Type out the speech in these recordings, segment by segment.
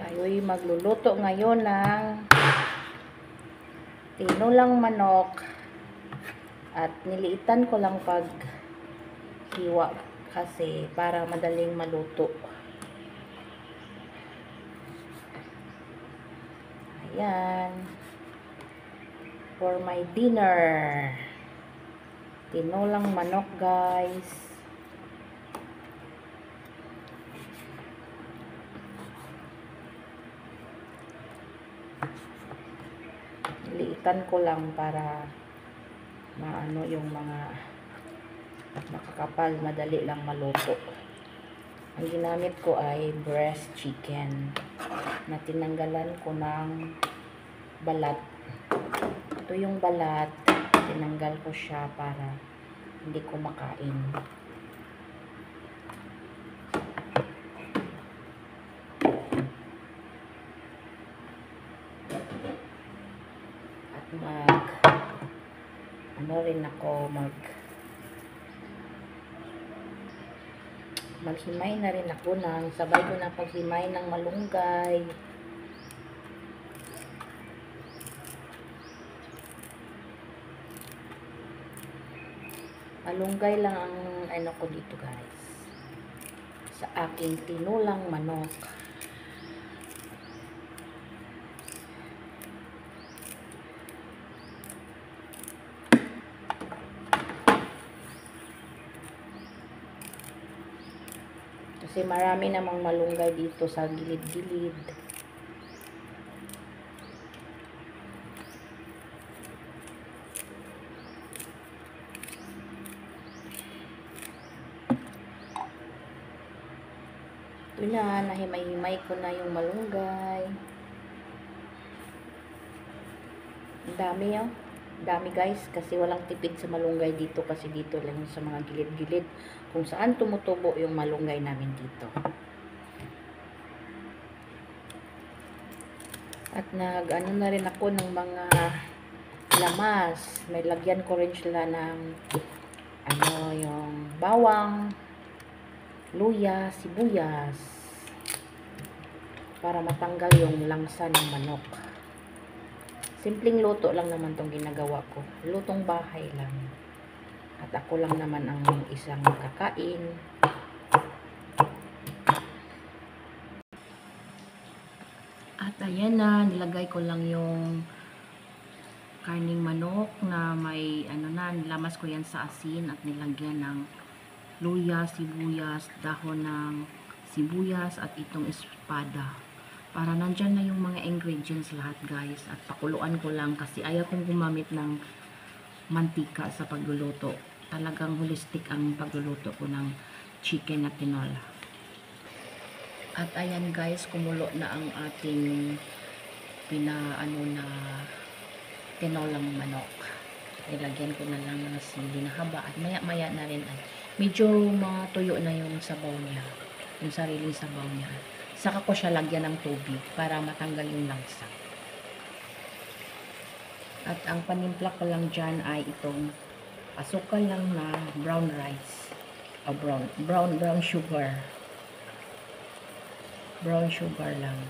Tayo'y magluluto ngayon ng tinulang manok at niliitan ko lang pag hiwa kasi para madaling maluto. Ayan. For my dinner. Tinulang manok, guys. Liitan ko lang para maano yung mga makakapal, madali lang maluto. Ang ginamit ko ay breast chicken na tinanggalan ko ng balat. Ito yung balat, tinanggal ko siya para hindi ko makain. Maghimay na rin ako ng sabay ko na paghimay ng malunggay. Malunggay lang ang ano ko dito, guys, sa aking tinulang manok. Kasi marami namang malunggay dito sa gilid-gilid. Ito na, nahimay-himay ko na yung malunggay. Ang dami yun. Dami, guys, kasi walang tipid sa malunggay dito, kasi dito lang sa mga gilid-gilid kung saan tumutubo yung malunggay namin dito. At nag-ano na rin ako ng mga lamas. May lagyan ko rin sila ng ano, yung bawang, luya, sibuyas para matanggal yung langsa ng manok. Simpleng luto lang naman tong ginagawa ko. Lutong bahay lang. At ako lang naman ang isang kakain. At ayan na, nilagay ko lang yung karning manok na may ano na, nilamas ko yan sa asin at nilagyan ng luya, sibuyas, dahon ng sibuyas at itong espada. Para nandyan na yung mga ingredients lahat, guys. At pakuluan ko lang kasi ayaw kong gumamit ng mantika sa pagluluto. Talagang holistic ang pagluluto ko ng chicken na tinola. At ayan, guys, kumulo na ang ating pinaano na tinolang manok. Nilagyan ko na lang ng sili na haba at maya-maya na rin ay medyo matuyo na yung sabaw niya. Yung sariling sabaw niya. Saka ko siya lagyan ng tubig para matanggal yung langsa. At ang panimpla ko lang dyan ay itong asukal lang na brown rice. O brown sugar. Brown sugar lang.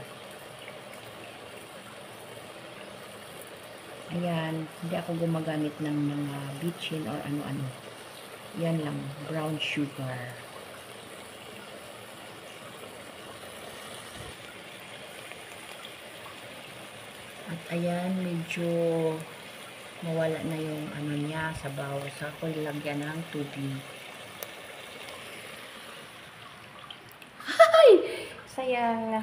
Ayan, hindi ako gumagamit ng mga bitchin or ano-ano. Yan lang, brown sugar. At ayan, medyo mawala na yung ano niya, sabaw. Sa ako lagyan ng tubig. Hay! Sayang.